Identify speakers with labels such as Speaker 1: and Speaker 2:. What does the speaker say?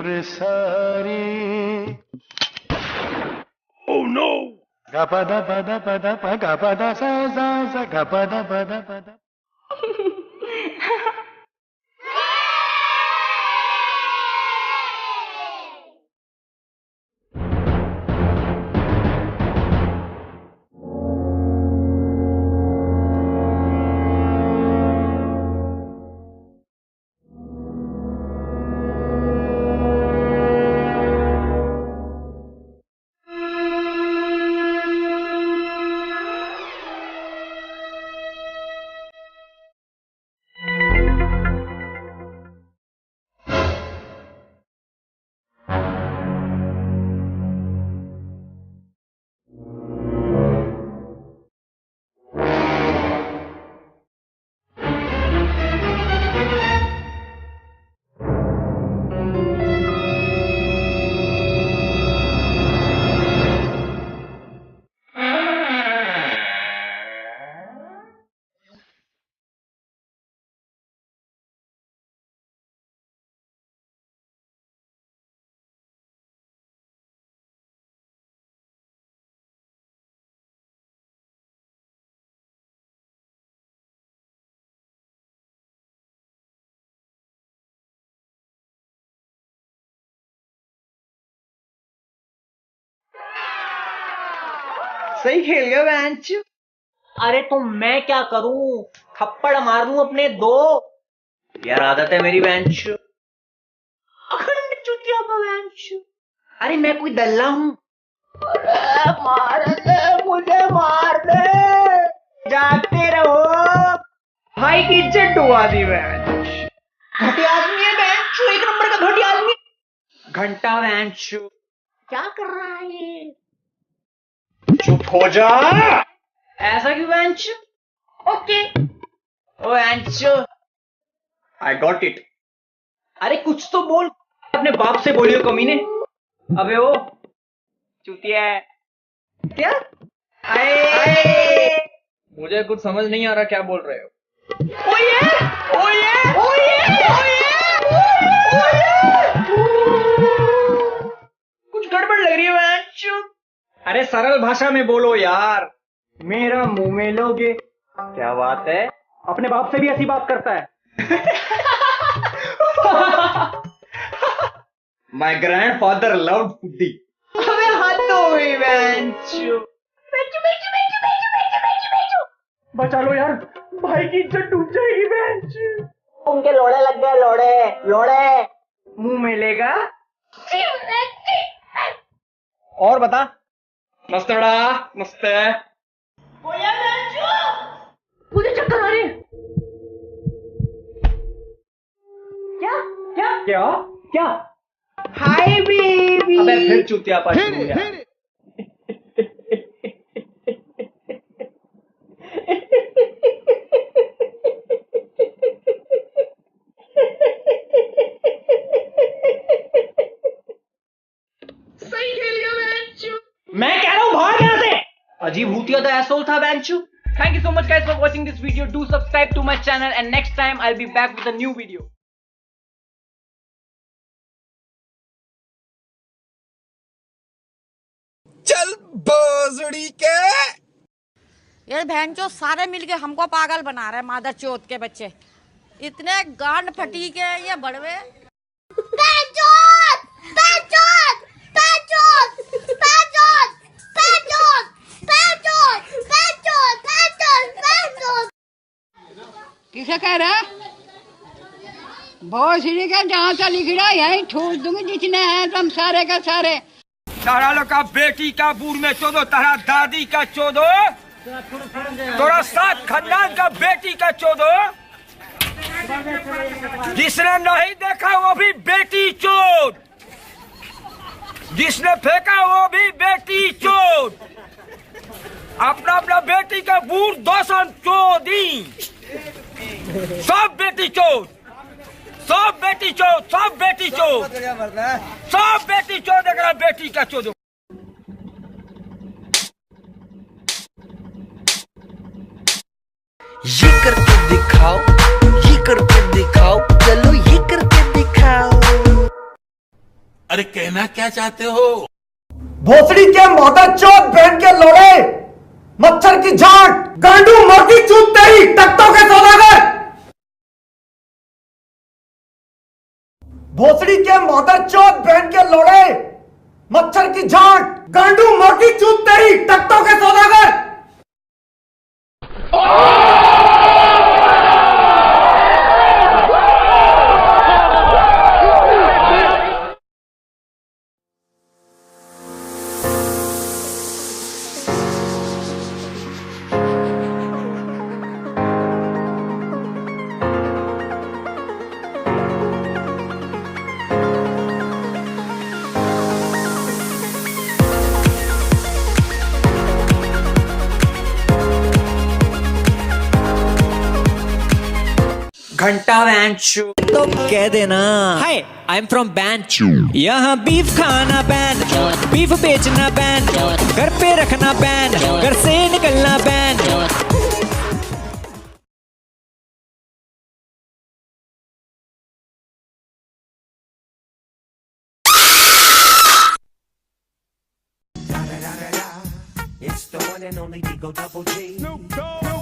Speaker 1: उम्र सारी।
Speaker 2: Oh no!
Speaker 1: गा पदा पदा पदा प गा पदा सा सा सा गा पदा पदा पदा।
Speaker 3: सही खेल गया बेंच। अरे तो मैं क्या करूं, थप्पड़ मार दूं अपने दो। यार आदत है मेरी बेंच। अखंड चुतिया का बेंच। अरे मैं कोई दल्ला हूं। अरे मार दे, मुझे मार दे। जागते रहो, भाई की इज्जत डुबा दी बेंच। घटिया आदमी है बेंच, एक नंबर का घटिया आदमी। घंटा बेंच क्या कर रहा है ये?
Speaker 2: चुप हो जा।
Speaker 3: ऐसा क्यों bench? Okay oh bench,
Speaker 2: I got it.
Speaker 3: अरे कुछ तो बोल। अपने बाप से बोलियो कमीने। अबे ओ चूतिया है क्या? आए
Speaker 4: मुझे कुछ समझ नहीं आ रहा क्या बोल रहे हो।
Speaker 3: ओए ओए ओए ओए कुछ गड़बड़ लग रही है बेंच। अरे सरल भाषा में बोलो यार। मेरा मुंह में लोगे। क्या बात है, अपने बाप से भी ऐसी बात करता है।
Speaker 2: My grandfather loved pudding.
Speaker 3: अबे हद हो गई बेंच। बचा लो यार, भाई की इज्जत डूब जाएगी बेंच। उनके लोड़े लग गए, लोड़े लोड़े मुंह में लेगा।
Speaker 4: और बता। मस्त बड़ा मस्त है।
Speaker 3: मुझे चक्कर आ रहे हैं। क्या क्या क्या क्या? Hi baby.
Speaker 4: अबे फिर चूतिया पास हो गया।
Speaker 3: सही खेल गया बेंचू। मैं कह रहा हूँ भाग यहाँ से। अजीब भूतिया तो एसोल था बेंचू।
Speaker 4: Thank you so much guys for watching this video. Do subscribe to my channel and next time I'll be back with a new video.
Speaker 5: चल भोसड़ी के।
Speaker 6: ये बहनचोद सारे मिलके हमको पागल बना रहे हैं, मादर चोद के बच्चे। इतने गांड फटी के ये बड़वे।
Speaker 7: किसे कह रहा? भोसड़ी का जहाँ से लिख रहा यही ठूस दूंगी जितने हैं तुम सारे का सारे।
Speaker 2: तारा लोग का बेटी का बूढ़ में चोदो, तारा दादी का चोदो, तोरा साथ खानदान का बेटी का चोदो। जिसने नहीं देखा वो भी बेटी चोद, जिसने फेंका वो भी बेटी चोद। अपना अपना बेटी का बूढ़ दोसन चोदी। सब बेटी चोद, सब बेटी चोद, सब बेटी चोद, सब बेटी चोद। अगर बेटी का चोद
Speaker 5: ये करके दिखाओ, ये करके दिखाओ, चलो ये करके दिखाओ।
Speaker 8: अरे कहना क्या चाहते हो?
Speaker 5: भोसड़ी के मादर चौथ बहन के लोड़े, मच्छर की झांट, गांडू मोटी चूत तेरी टकटों के सौदागर। भोसड़ी के मादर चौथ बहन के लोड़े, मच्छर की झांट, गांडू मोटी चूत तेरी टकटों के सौदागर।
Speaker 3: घंटा वैंचू
Speaker 9: तो कह देना हाय आई एम फ्रॉम बैंचू। यहाँ बीफ खाना बैन, बीफ बेचना बैन, घर पे रखना बैन, घर से निकलना ban.
Speaker 5: It's the one and only Digo Double G.